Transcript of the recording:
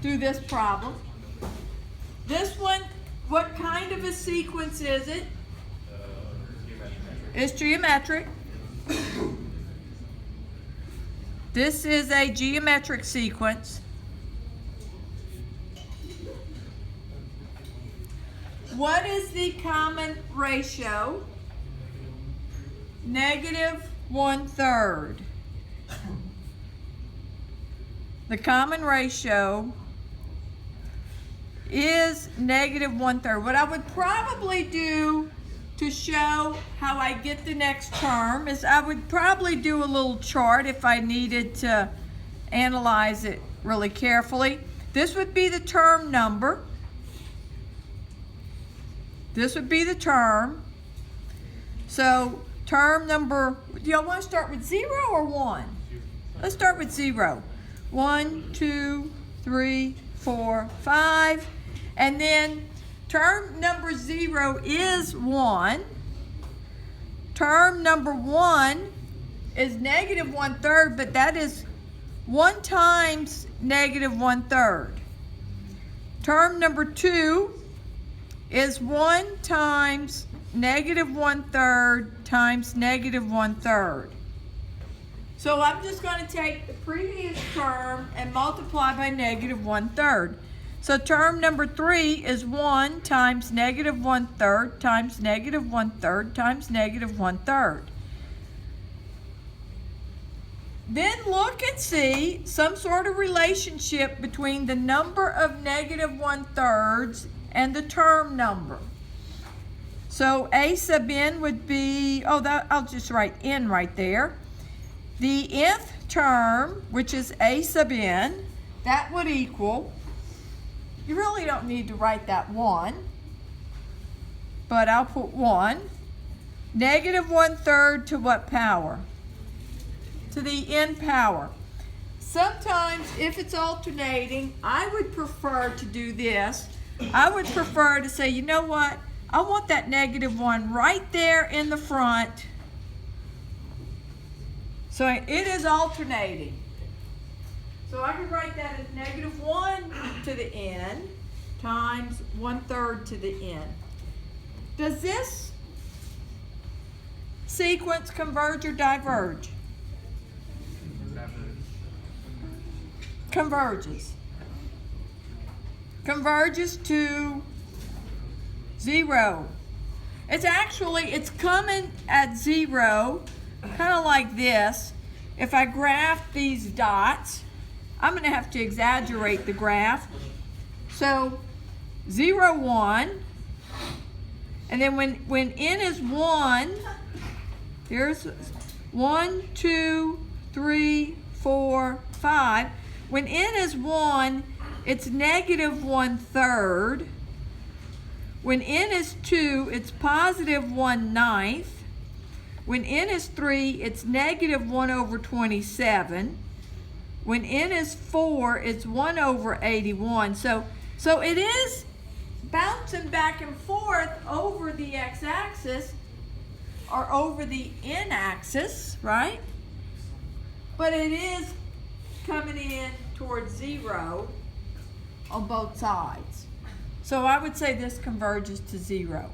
through this problem. This one, what kind of a sequence is it? It's geometric. This is a geometric sequence. What is the common ratio? -1/3. The common ratio is -1/3. What I would probably do to show how I get the next term is I would probably do a little chart if I needed to analyze it really carefully. This would be the term number. This would be the term. So term number, do y'all want to start with 0 or 1? Let's start with 0. 1, 2, 3, 4, 5. And then term number 0 is 1. Term number 1 is -1/3, but that is 1 times -1/3. Term number 2 is 1 times -1/3 times -1/3. So I'm just going to take the previous term and multiply by -1/3. So term number 3 is 1 times -1/3 times -1/3 times -1/3. Then look and see some sort of relationship between the number of -1/3 and the term number. So A sub n would be, I'll just write n right there. The nth term, which is A sub n, that would equal, you really don't need to write that 1, but I'll put 1. -1/3 to what power? To the n power. Sometimes if it's alternating, I would prefer to do this. I would prefer to say, you know what? I want that -1 right there in the front. So it is alternating. So I can write that as -1 to the n times 1/3 to the n. Does this sequence converge or diverge? Converges. Converges to 0. It's coming at 0, kind of like this. If I graph these dots, I'm going to have to exaggerate the graph. So 0, 1, and then when n is 1, here's 1, 2, 3, 4, 5. When n is 1, it's -1/3. When n is 2, it's +1/9. When n is 3, it's -1/27. When n is 4, it's 1/81. So it is bouncing back and forth over the x-axis or over the n-axis, right? But it is coming in towards 0 on both sides. So I would say this converges to 0.